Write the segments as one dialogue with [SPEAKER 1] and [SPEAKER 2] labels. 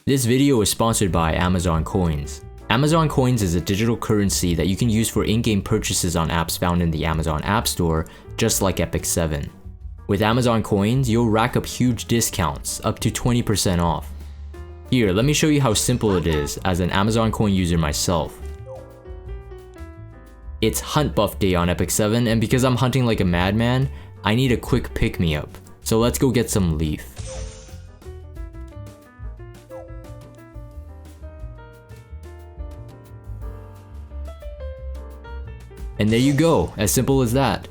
[SPEAKER 1] This video is sponsored by Amazon Coins. Amazon Coins is a digital currency that you can use for in-game purchases on apps found in the Amazon Appstore, just like Epic 7. With Amazon Coins, you'll rack up huge discounts, up to 20% off. Here, let me show you how simple it is as an Amazon Coin user myself. It's Hunt Buff Day on Epic 7, and because I'm hunting like a madman, I need a quick pick-me-up. So let's go get some leaf. And there you go, as simple as that.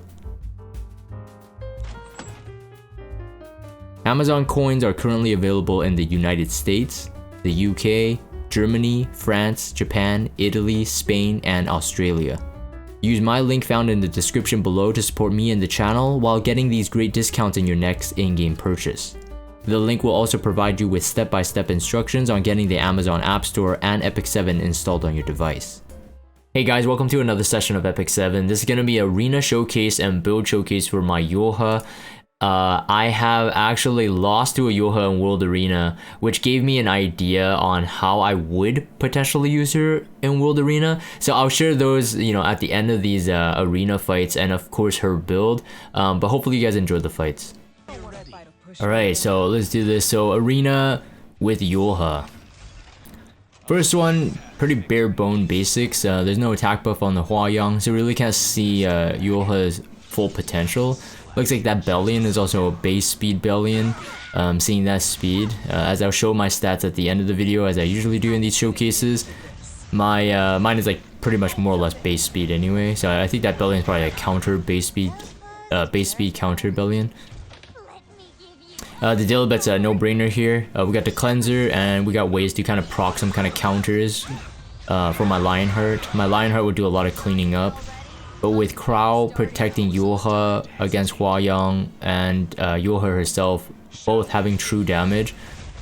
[SPEAKER 1] Amazon Coins are currently available in the United States, the UK, Germany, France, Japan, Italy, Spain, and Australia. Use my link found in the description below to support me and the channel while getting these great discounts in your next in-game purchase. The link will also provide you with step-by-step instructions on getting the Amazon App Store and Epic 7 installed on your device. Hey guys, welcome to another session of Epic 7. This is going to be arena showcase and build showcase for my Yulha. I have actually lost to a Yulha in World Arena, which gave me an idea on how I would potentially use her in World Arena. So I'll share those, at the end of these arena fights, and of course her build. But hopefully you guys enjoyed the fights. Alright, so let's do this. So arena with Yulha. First one, pretty bare bone basics. There's no attack buff on the Hwayoung, so really can't see Yulha's full potential. Looks like that Bellion is also a base speed Bellion. Seeing that speed, as I'll show my stats at the end of the video, as I usually do in these showcases. Mine is like pretty much more or less base speed anyway, so I think that Bellion is probably a counter base speed counter Bellion. The Dilibet's a no-brainer here. We got the cleanser, and we got ways to kind of proc some kind of counters for my Lionheart. My Lionheart would do a lot of cleaning up. But with Crow protecting Yulha against Hwayoung and Yulha herself both having true damage,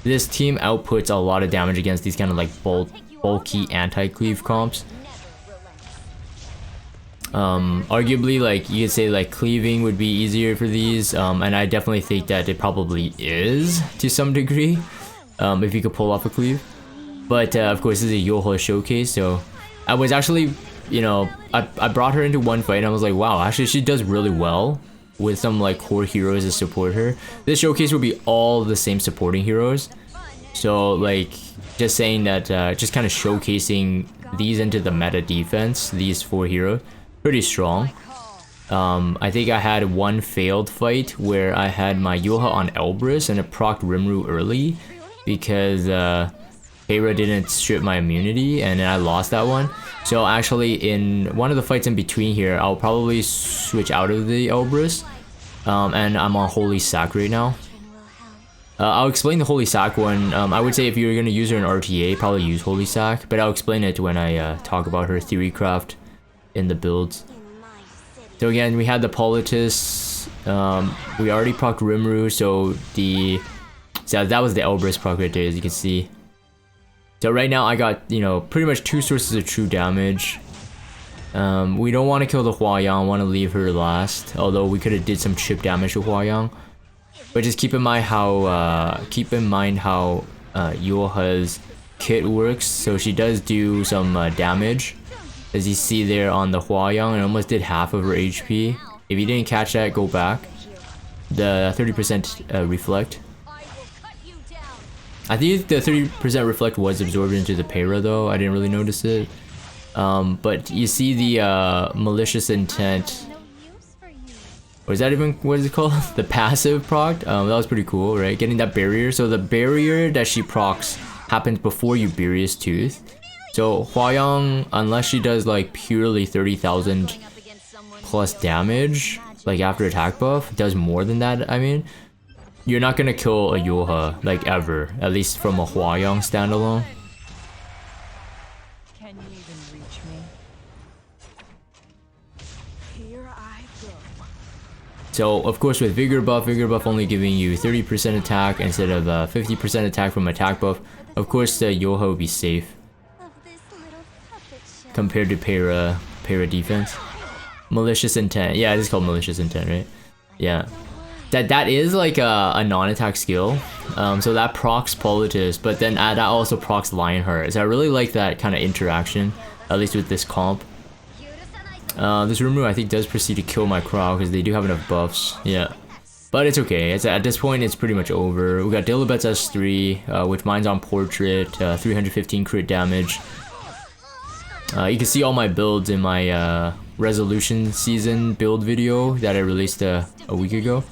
[SPEAKER 1] this team outputs a lot of damage against these kind of like bulky anti-cleave comps. Arguably, like you could say like cleaving would be easier for these, and I definitely think that it probably is to some degree, if you could pull off a cleave. But of course this is a Yulha showcase, so I was actually, I brought her into one fight and I was like, wow, actually she does really well with some like core heroes to support her. This showcase will be all the same supporting heroes, so like just saying that, just kind of showcasing these into the meta defense, these 4 heroes, pretty strong. I think I had one failed fight where I had my Yulha on Elbrus and it procced Rimuru early because Hera didn't strip my immunity, and then I lost that one. So actually in one of the fights in between here, I'll probably switch out of the Elbrus, and I'm on Holy Sack right now. I'll explain the Holy Sack one. I would say if you're going to use her in RTA, probably use Holy Sack, but I'll explain it when I talk about her Theorycraft in the builds. So again, we had the Politis, we already procced Rimuru, so that was the Elbrus proc right there, as you can see. So right now I got, pretty much 2 sources of true damage. We don't want to kill the Hwayoung, want to leave her last, although we could have did some chip damage to Hwayoung. But just keep in mind how Yulha's kit works. So she does do some damage, as you see there on the Hwayoung, and almost did half of her HP. If you didn't catch that, go back. The 30% reflect. I think the 30% reflect was absorbed into the Para though, I didn't really notice it. But you see the malicious intent, or is that even, what is it called? The passive proc? That was pretty cool, right? Getting that barrier. So the barrier that she procs happens before you Bury's Tooth. So Hwayoung, unless she does like purely 30,000 plus damage, like after attack buff, does more than that, I mean, you're not gonna kill a Yulha, like ever, at least from a Hwayoung standalone.
[SPEAKER 2] Can you even reach me? Here I go.
[SPEAKER 1] So of course with Vigor buff only giving you 30% attack instead of 50% attack from attack buff, of course the Yulha will be safe compared to Para defense. Malicious intent, yeah, it is called malicious intent, right? Yeah. That is like a non-attack skill. So that procs Politis, but then that also procs Lionheart. So I really like that kind of interaction, at least with this comp. This Rimuru I think does proceed to kill my Crow because they do have enough buffs. Yeah. But it's okay. At this point, it's pretty much over. We got Dilibet's S3, which mine's on Portrait, 315 crit damage. You can see all my builds in my Resolution Season build video that I released a week ago.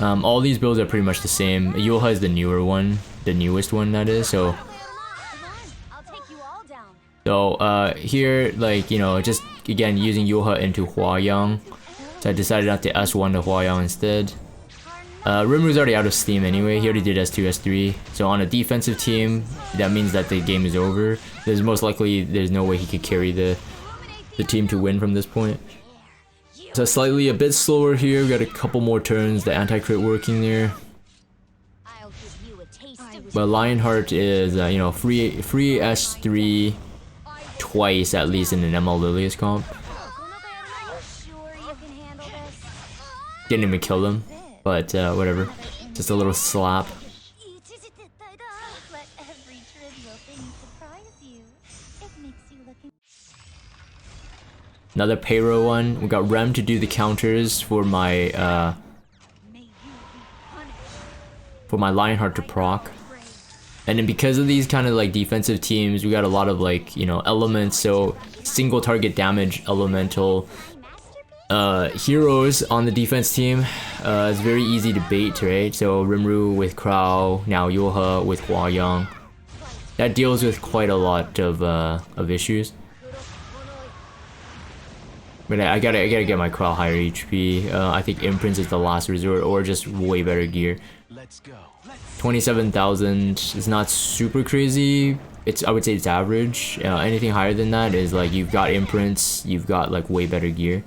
[SPEAKER 1] All these builds are pretty much the same. Yulha is the newer one, the newest one that is. So here, like, you know, just again using Yulha into Hwayoung. So I decided not to S1 to Hwayoung instead. Rimuru's already out of steam anyway. He already did S2, S3. So on a defensive team, that means that the game is over. There's most likely there's no way he could carry the team to win from this point. So slightly a bit slower here. We got a couple more turns. The anti-crit working there. But Lionheart is you know, free S3 twice at least in an ML Lilius comp. Didn't even kill them, but whatever. Just a little slap. Another Pyro one. We got Rem to do the counters for my Lionheart to proc. And then because of these kind of like defensive teams, we got a lot of like, you know, elements. So single target damage elemental heroes on the defense team. It's very easy to bait, right? So Rimuru with Crow, now Yulha with Hwayoung. That deals with quite a lot of issues. But I gotta get my Crow higher HP. I think Imprints is the last resort, or just way better gear. 27,000 is not super crazy. I would say it's average. Anything higher than that is like you've got Imprints, you've got like way better gear.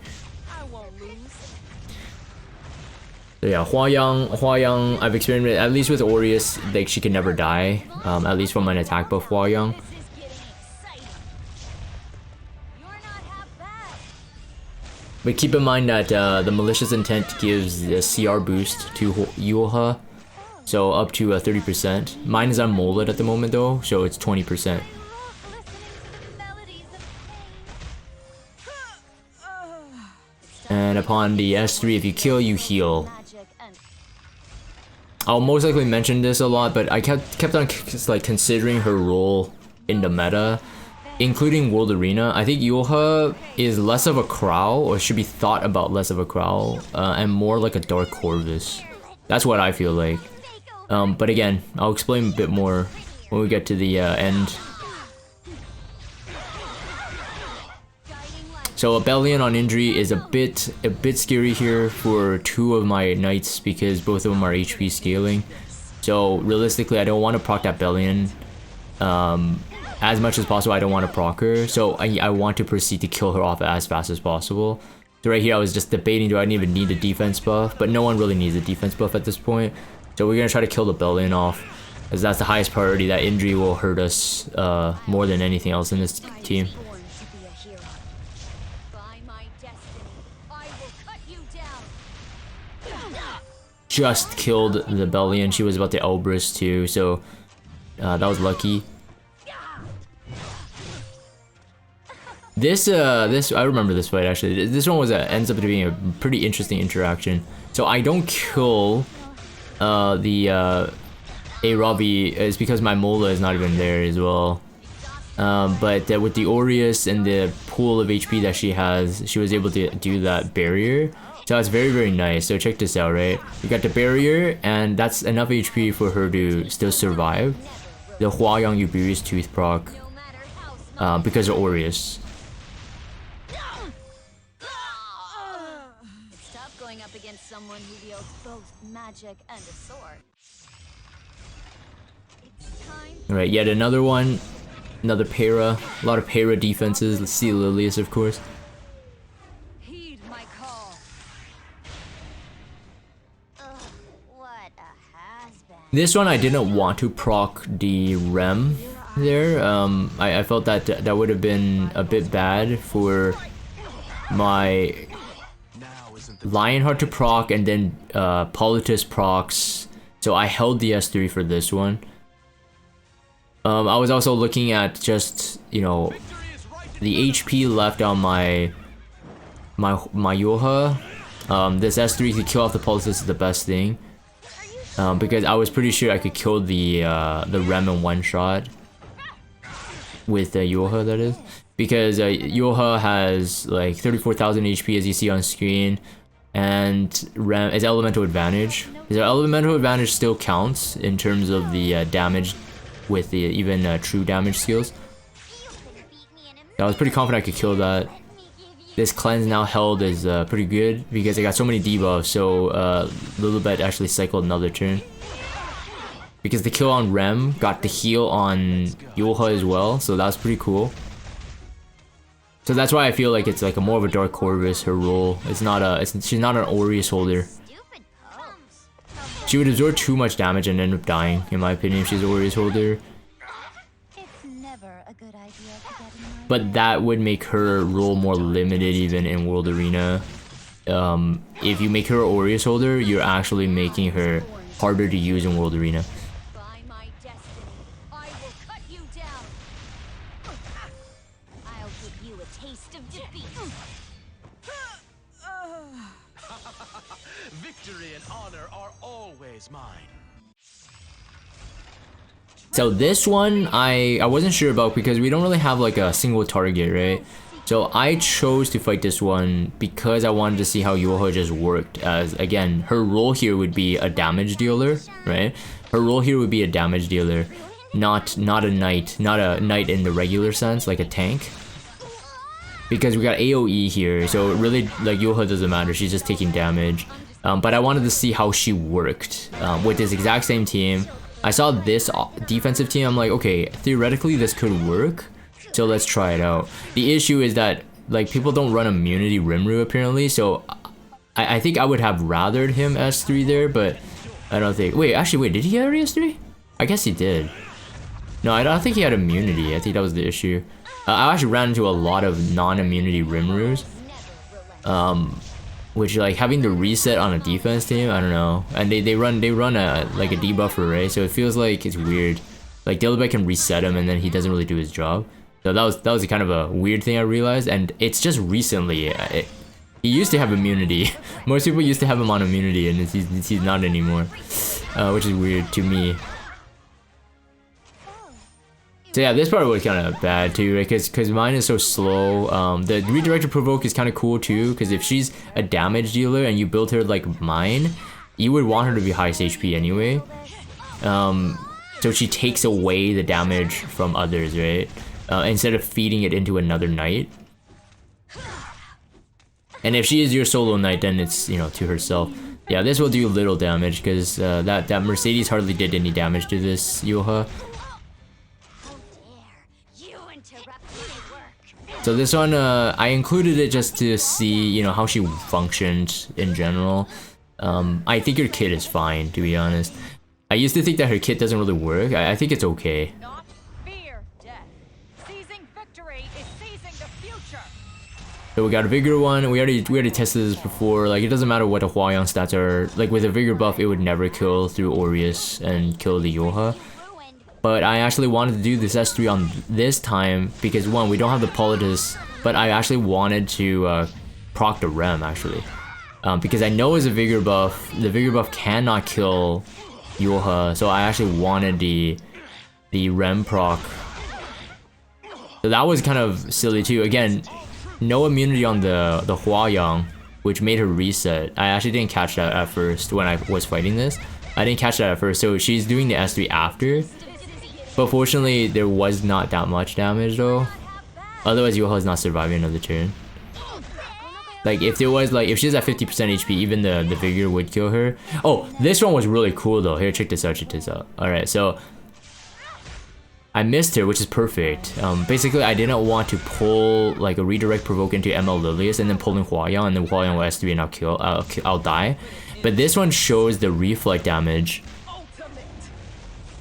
[SPEAKER 1] So yeah, Hwayoung, I've experimented, at least with Aureus, like she can never die. At least from an attack buff Hwayoung. But keep in mind that the Malicious Intent gives a CR boost to Yulha. So up to 30%. Mine is unmolded at the moment though, so it's 20%. And upon the S3, if you kill, you heal. I'll most likely mention this a lot, but I kept on like considering her role in the meta, including World Arena. I think Yulha is less of a Crow, or should be thought about less of a Crow, and more like a Dark Corvus. That's what I feel like. But again, I'll explain a bit more when we get to the end. So Abelian on injury is a bit scary here for two of my knights because both of them are HP scaling. So realistically, I don't want to proc that Abelian. As much as possible, I don't want to proc her. So I want to proceed to kill her off as fast as possible. So right here, I was just debating, do I even need a defense buff? But no one really needs a defense buff at this point. So we're gonna try to kill the Abelian off, as that's the highest priority. That injury will hurt us more than anything else in this team. Just killed the Abelian. She was about to Elbrus too, so that was lucky. This I remember this fight actually. This one ends up being a pretty interesting interaction. So I don't kill the Aravi, it's because my Mola is not even there as well. But with the Aureus and the pool of HP that she has, she was able to do that barrier. So it's very, very nice. So check this out, right? We got the barrier, and that's enough HP for her to still survive the Hwayoung Yubiri's Tooth proc because of Aureus.
[SPEAKER 3] It's tough going up against someone who wields both magic and a sword.
[SPEAKER 1] Alright, yet another one. Another para. A lot of para defenses. Let's see Lilius, of course.
[SPEAKER 3] Heed my call. What a has-been.
[SPEAKER 1] This one I didn't want to proc the Rem there. I felt that that would have been a bit bad for my Lionheart to proc, and then Politis procs. So I held the S3 for this one. I was also looking at just, you know, the HP left on my Yulha. This S3 could kill off the pulses is the best thing. Because I was pretty sure I could kill the Rem in one shot. With the Yulha, that is. Because Yulha has like 34,000 HP as you see on screen. And Rem is elemental advantage. The elemental advantage still counts in terms of the damage with the even true damage skills. I was pretty confident I could kill that. This cleanse now held is pretty good because I got so many debuffs, so Lilibet actually cycled another turn. Because the kill on Rem got the heal on Yulha as well, so that's pretty cool. So that's why I feel like it's like a more of a Dark Corvus, her role. It's not she's not an Aureus holder. She would absorb too much damage and end up dying, in my opinion, if she's an Aureus holder. But that would make her role more limited even in World Arena. If you make her an Aureus holder, you're actually making her harder to use in World Arena.
[SPEAKER 3] By my destiny, I will cut you down. I'll give you a taste of defeat.
[SPEAKER 4] Victory and honor are always mine.
[SPEAKER 1] So this one, I wasn't sure about because we don't really have like a single target, right? So I chose to fight this one because I wanted to see how Yulha just worked, as again, her role here would be a damage dealer, right? Her role here would be a damage dealer, not a knight, not a knight in the regular sense, like a tank. Because we got AoE here, so it really, like, Yulha doesn't matter, she's just taking damage. But I wanted to see how she worked with this exact same team. I saw this defensive team, I'm like, okay, theoretically this could work, so let's try it out. The issue is that, like, people don't run immunity Rimru apparently, so I think I would have rathered him S3 there, but I don't think, wait, did he already S3? I guess he did. No, I don't think he had immunity, I think that was the issue. I actually ran into a lot of non-immunity Rimrus. Which, like, having to reset on a defense team, I don't know. And they run a like a debuffer, right? So it feels like it's weird. Like, Lilibet can reset him and then he doesn't really do his job. So that was kind of a weird thing I realized, and it's just recently. He used to have immunity. Most people used to have him on immunity, and he's not anymore, which is weird to me. So yeah, this part was kind of bad too, right? Because mine is so slow. The redirected provoke is kind of cool too, because if she's a damage dealer and you build her like mine, you would want her to be highest HP anyway. So she takes away the damage from others, right? Instead of feeding it into another knight. And if she is your solo knight, then it's, you know, to herself. Yeah, this will do little damage because that Mercedes hardly did any damage to this Yulha. So this one, I included it just to see, you know, how she functioned in general. I think her kit is fine, to be honest. I used to think that her kit doesn't really work. I think it's okay.
[SPEAKER 2] Not fear death. Seizing victory is seizing the future.
[SPEAKER 1] So we got a Vigor one. We already tested this before. Like, it doesn't matter what the Hwayoung stats are. Like, with a Vigor buff, it would never kill through Aureus and kill the Yulha. But I actually wanted to do this S3 on this time because, one, we don't have the Politis, but I actually wanted to proc the Rem, actually. Because I know as a Vigor buff, the Vigor buff cannot kill Yulha, so I actually wanted the Rem proc. So that was kind of silly too. Again, no immunity on the Hwayoung, which made her reset. I actually didn't catch that at first when I was fighting this. I didn't catch that at first, so she's doing the S3 after. But fortunately, there was not that much damage though. Otherwise, Yulha is not surviving another turn. Like, if there was, like, if she's at 50% HP, even the Vigor would kill her. Oh, this one was really cool though. Here, check this out, Alright, so I missed her, which is perfect. Basically, I didn't want to pull, like, a redirect provoke into ML Lilius and then pull in Hwayoung, and then Hwayoung will S3 and I'll die. But this one shows the reflect damage.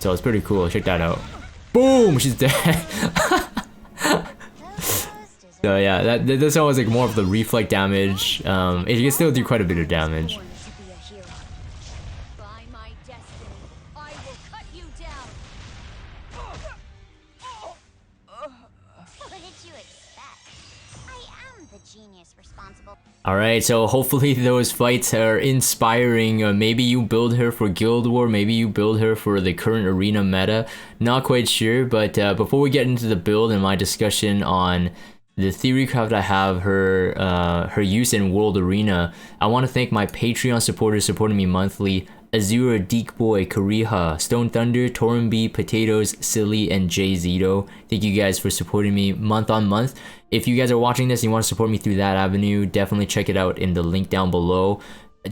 [SPEAKER 1] So it's pretty cool, check that out. Boom! She's dead! So yeah, this one was like more of the reflect damage. It can still do quite a bit of damage.
[SPEAKER 3] genius responsible.
[SPEAKER 1] Alright, so hopefully those fights are inspiring. Maybe you build her for Guild War, maybe you build her for the current arena meta. Not quite sure, but before we get into the build and my discussion on the Theorycraft I have her use in World Arena, I want to thank my Patreon supporters supporting me monthly. Azura, Deekboy, Kariha, Stone Thunder, Torenby, Potatoes, Silly, and Jay Zito. Thank you guys for supporting me month on month. If you guys are watching this and you want to support me through that avenue, definitely check it out in the link down below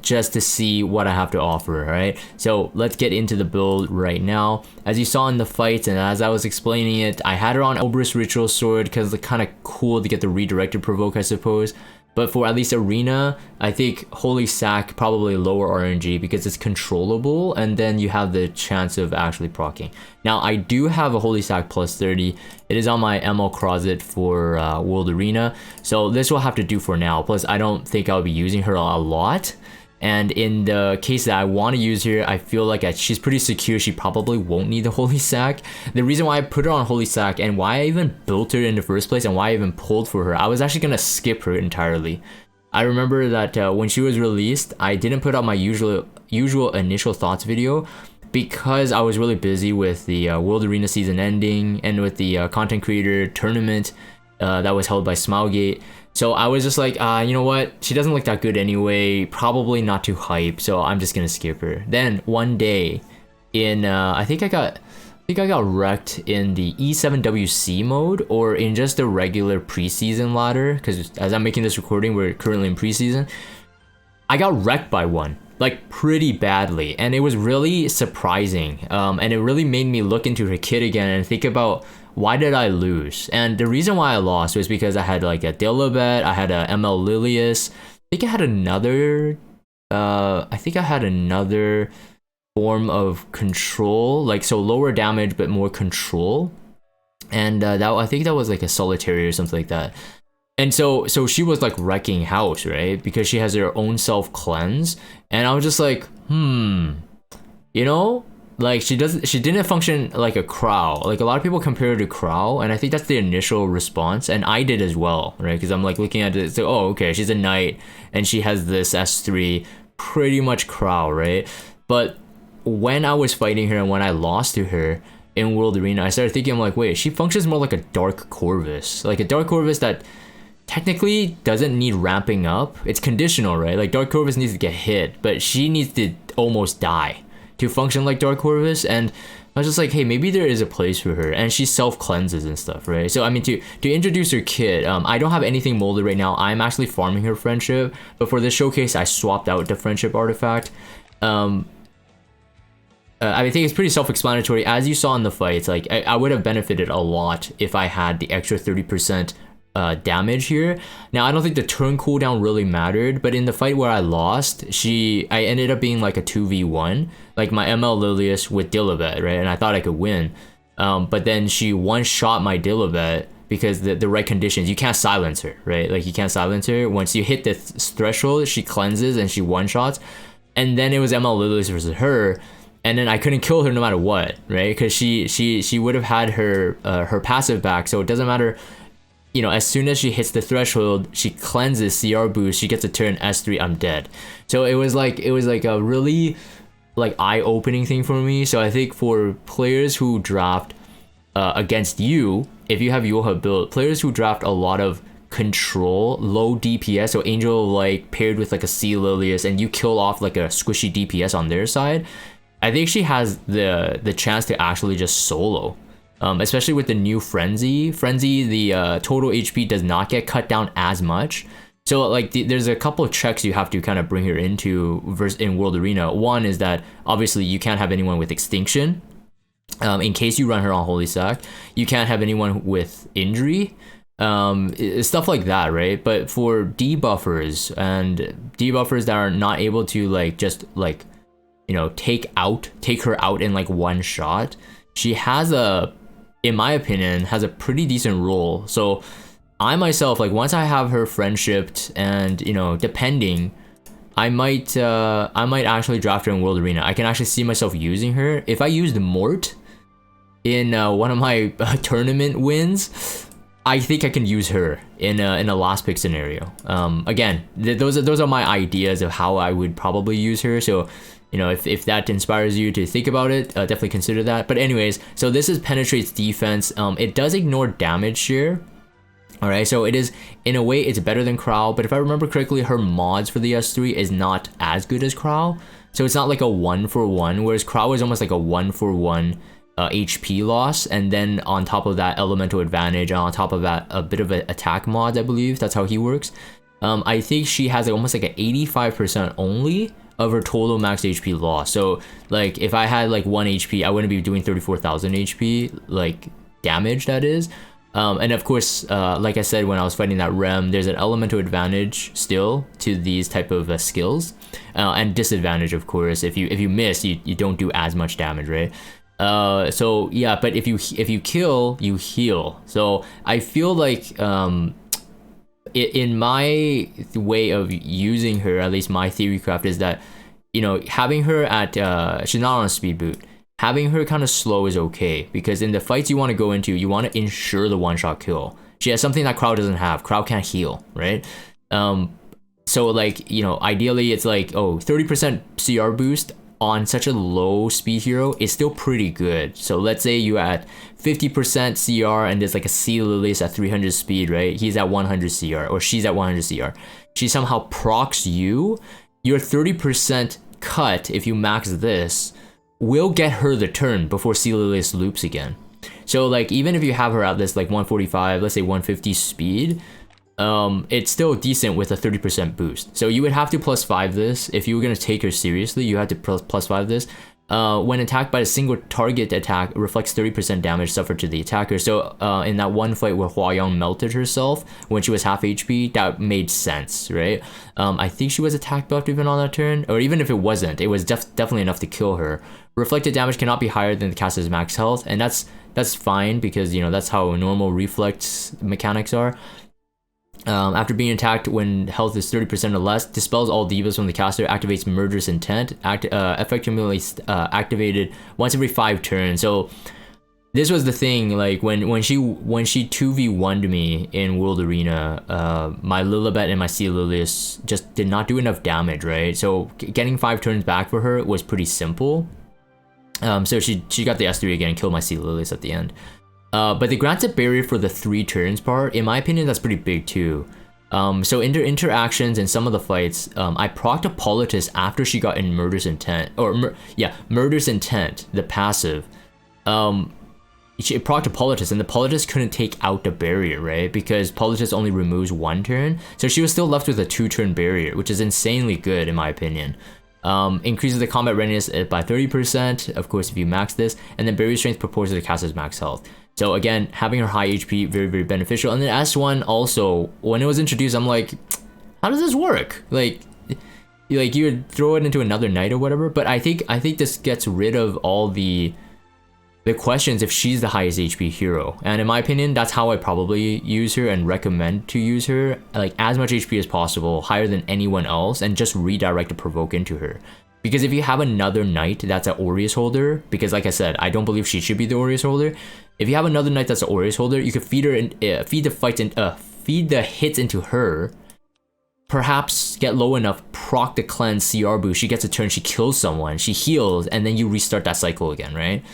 [SPEAKER 1] just to see what I have to offer, alright? So let's get into the build right now. As you saw in the fights and as I was explaining it, I had her on Obris Ritual Sword because it's kind of cool to get the redirected provoke, I suppose. But for at least Arena, I think Holy Sack probably lower RNG because it's controllable and then you have the chance of actually proccing. Now I do have a Holy Sack plus 30. It is on my ML closet for World Arena. So this will have to do for now. Plus I don't think I'll be using her a lot. And in the case that I want to use her, I feel like she's pretty secure. She probably won't need the Holy Sack. The reason why I put her on Holy Sack and why I even built her in the first place and why I even pulled for her, I was actually going to skip her entirely. I remember that when she was released, I didn't put out my usual initial thoughts video because I was really busy with the World Arena season ending and with the content creator tournament that was held by Smilegate. So I was just like, you know what? She doesn't look that good anyway. Probably not too hype. So I'm just gonna skip her. Then one day, in I think I got wrecked in the E7WC mode or in just the regular preseason ladder. Because as I'm making this recording, we're currently in preseason. I got wrecked by one, like pretty badly, and it was really surprising. And it really made me look into her kit again and think about, why did I lose? And the reason why I lost was because I had like a Dilibet, I had a ML Lilius, I think I had another form of control, like so lower damage but more control. And I think that was like a solitary or something like that. And so she was like wrecking house, right? Because she has her own self cleanse. And I was just like, you know, like she didn't function like a Crow. Like a lot of people compare her to Crow, and I think that's the initial response, and I did as well, right? Because I'm like looking at it, it's like, oh, okay, she's a knight and she has this S3, pretty much Crow, right? But when I was fighting her and when I lost to her in World Arena, I started thinking, I'm like, wait, she functions more like a Dark Corvus, like a Dark Corvus that technically doesn't need ramping up. It's conditional, right? Like Dark Corvus needs to get hit, but she needs to almost die to function like Dark Corvus. And I was just like, hey, maybe there is a place for her, and she self cleanses and stuff, right? So I mean, to introduce her kit, I don't have anything molded right now. I'm actually farming her friendship, but for this showcase I swapped out the friendship artifact. I think it's pretty self-explanatory. As you saw in the fights, like I would have benefited a lot if I had the extra 30% damage here. Now I don't think the turn cooldown really mattered, but in the fight where I lost, I ended up being like a 2v1, like my ML Lilius with Dilibet, right? And I thought I could win, but then she one-shot my Dilibet because the right conditions, you can't silence her, right? Like you can't silence her. Once you hit the threshold, she cleanses and she one-shots, and then it was ML Lilius versus her. And then I couldn't kill her no matter what, right? Because she would have had her passive back, so it doesn't matter. You know, as soon as she hits the threshold, she cleanses CR boost, she gets a turn S3, I'm dead. So it was like a really like eye-opening thing for me. So I think for players who draft against you, if you have Yulha built, players who draft a lot of control, low DPS, so Angel like paired with like a C Lilius, and you kill off like a squishy DPS on their side, I think she has the chance to actually just solo. Especially with the new Frenzy, the total HP does not get cut down as much. So like there's a couple of checks you have to kind of bring her into in World Arena. One is that obviously you can't have anyone with Extinction. In case you run her on Holy Sack, you can't have anyone with injury. Stuff like that, right? But for debuffers that are not able to like just like, you know, take her out in like one shot, she has in my opinion, has a pretty decent role. So I myself, like once I have her friendshipped, and you know, depending, I might actually draft her in World Arena. I can actually see myself using her. If I used Mort in one of my tournament wins, I think I can use her in a last pick scenario. Again, those are my ideas of how I would probably use her. So, you know, if that inspires you to think about it, definitely consider that. But anyways, so this is penetrates defense. It does ignore damage share. All right, so it is, in a way, it's better than Crow. But if I remember correctly, her mods for the S3 is not as good as Crow. So it's not like a 1-for-1, whereas Crow is almost like a 1-for-1 HP loss, and then on top of that elemental advantage, and on top of that a bit of an attack mod, I believe that's how he works. I think she has like almost like an 85% only of her total max HP loss. So like if I had like 1 HP, I wouldn't be doing 34,000 HP like damage, that is. And of course, like I said when I was fighting that Rem, there's an elemental advantage still to these type of skills, and disadvantage of course. If you miss, you don't do as much damage, right? So yeah, but if you kill, you heal. So I feel like in my way of using her, at least my Theorycraft, is that, you know, having her at she's not on a speed boot. Having her kind of slow is okay, because in the fights you want to go into, you want to ensure the one-shot kill. She has something that Crow doesn't have. Crow can't heal, right? So like, you know, ideally it's like, oh, 30% CR boost on such a low speed hero is still pretty good. So let's say you at 50% CR and there's like a Sea Lilies at 300 speed, right? He's at 100 CR, or she's at 100 CR. She somehow procs you. Your 30% cut, if you max this, will get her the turn before Sea Lilies loops again. So like even if you have her at this like 145, let's say 150 speed, it's still decent with a 30% boost. So you would have to +5 this. If you were going to take her seriously, you had to +5 this. When attacked by a single target attack, it reflects 30% damage suffered to the attacker. So in that one fight where Hwayoung melted herself when she was half HP, that made sense, right? I think she was attack buffed even on that turn, or even if it wasn't, it was definitely enough to kill her. Reflected damage cannot be higher than the caster's max health, and that's fine, because, you know, that's how normal reflex mechanics are. After being attacked when health is 30% or less, dispels all divas from the caster, activates murderous intent, effectively activated once every 5 turns. So this was the thing, like when she 2v1'd me in World Arena, my Lilibet and my Sea Lilies just did not do enough damage, right? So getting 5 turns back for her was pretty simple. So she got the S3 again and killed my Sea Lilies at the end. But the granted barrier for the 3 turns part, in my opinion, that's pretty big too. So in their interactions and some of the fights, I procced a Politis after she got in Murderous Intent, or Murderous Intent, the passive. She procced a Politis, and the Politis couldn't take out the barrier, right? Because Politis only removes 1 turn, so she was still left with a 2-turn barrier, which is insanely good in my opinion. Increases the combat readiness by 30%, of course, if you max this, and then barrier strength proportional to the caster's max health. So again, having her high HP, very, very beneficial. And then S1 also, when it was introduced, I'm like, how does this work? Like you would throw it into another knight or whatever, but I think this gets rid of all the questions if she's the highest HP hero. And in my opinion, that's how I probably use her and recommend to use her, like as much HP as possible, higher than anyone else, and just redirect a provoke into her. Because if you have another knight that's an Aureus holder, because like I said, I don't believe she should be the Aureus holder. If you have another knight that's an Aureus holder, you could feed her and feed the hits into her. Perhaps get low enough, proc the cleanse CR boost. She gets a turn, she kills someone, she heals, and then you restart that cycle again, right?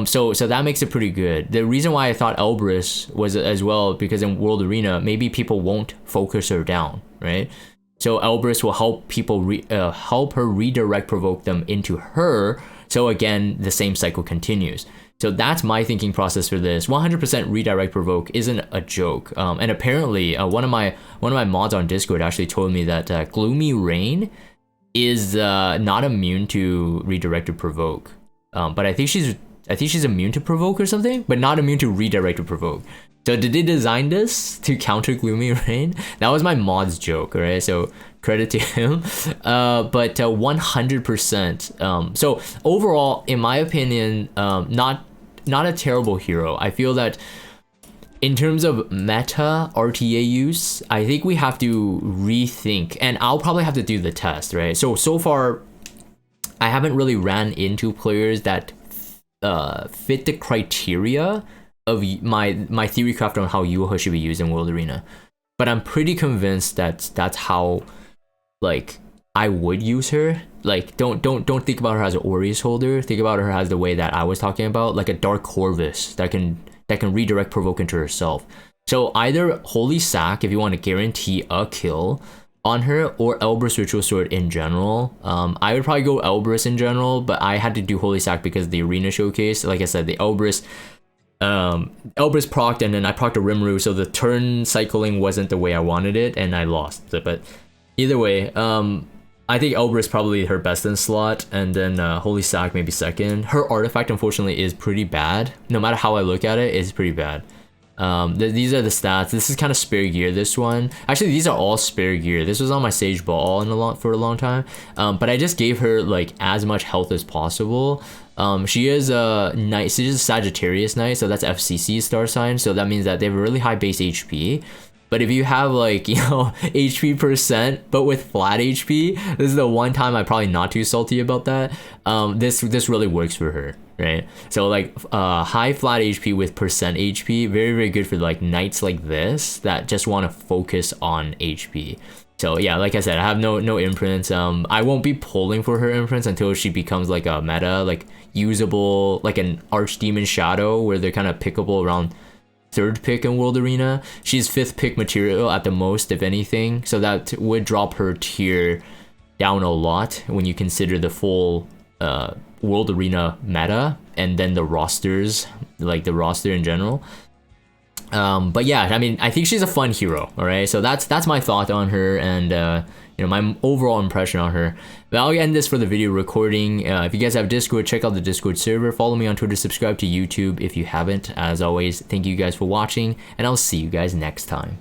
[SPEAKER 1] So that makes it pretty good. The reason why I thought Elbrus was as well, because in World Arena, maybe people won't focus her down, right? So Elbrus will help people help her redirect provoke them into her. So again, the same cycle continues. So that's my thinking process for this. 100% redirect provoke isn't a joke. And apparently, one of my mods on Discord actually told me that Gloomy Rain is not immune to redirected provoke. But I think she's immune to provoke or something, but not immune to redirected provoke. So did they design this to counter Gloomy Rain? That was my mod's joke, right? So credit to him. But 100%. So overall, in my opinion, not a terrible hero. I feel that in terms of meta RTA use, I think we have to rethink, and I'll probably have to do the test, right? So far, I haven't really ran into players that fit the criteria of my Theorycraft on how Yulha should be used in World Arena, but I'm pretty convinced that that's how like I would use her. Like don't think about her as an Orius holder. Think about her as the way that I was talking about, like a Dark Corvus that can redirect provoke into herself. So either Holy Sack if you want to guarantee a kill on her, or Elbrus Ritual Sword in general. I would probably go Elbrus in general, but I had to do Holy Sack because of the arena showcase. Like I said, the Elbrus procced, and then I procced a Rimuru, so the turn cycling wasn't the way I wanted it, and I lost. But either way, I think Elbrus probably her best in slot, and then Holy Sack maybe second. Her artifact unfortunately is pretty bad. No matter how I look at it, it's pretty bad. These are the stats. This is kind of spare gear, this one. Actually, these are all spare gear. This was on my Sage Ball for a long time. But I just gave her like as much health as possible. She is a knight. She's a Sagittarius knight, so that's FCC star sign. So that means that they have a really high base HP. But if you have like, you know, HP percent, but with flat HP, this is the one time I'm probably not too salty about that. This really works for her, right? So like high flat HP with percent HP, very, very good for like knights like this that just want to focus on HP. So yeah, like I said, I have no imprints. I won't be pulling for her imprints until she becomes like a meta, like usable, like an Archdemon Shadow where they're kind of pickable around 3rd pick in World Arena. She's 5th pick material at the most, if anything, so that would drop her tier down a lot when you consider the full World Arena meta and then the rosters, like the roster in general. But yeah, I mean, I think she's a fun hero. All right, so that's my thought on her, and you know, my overall impression on her. But I'll end this for the video recording. If you guys have Discord, check out the Discord server. Follow me on Twitter, subscribe to YouTube if you haven't. As always, thank you guys for watching, and I'll see you guys next time.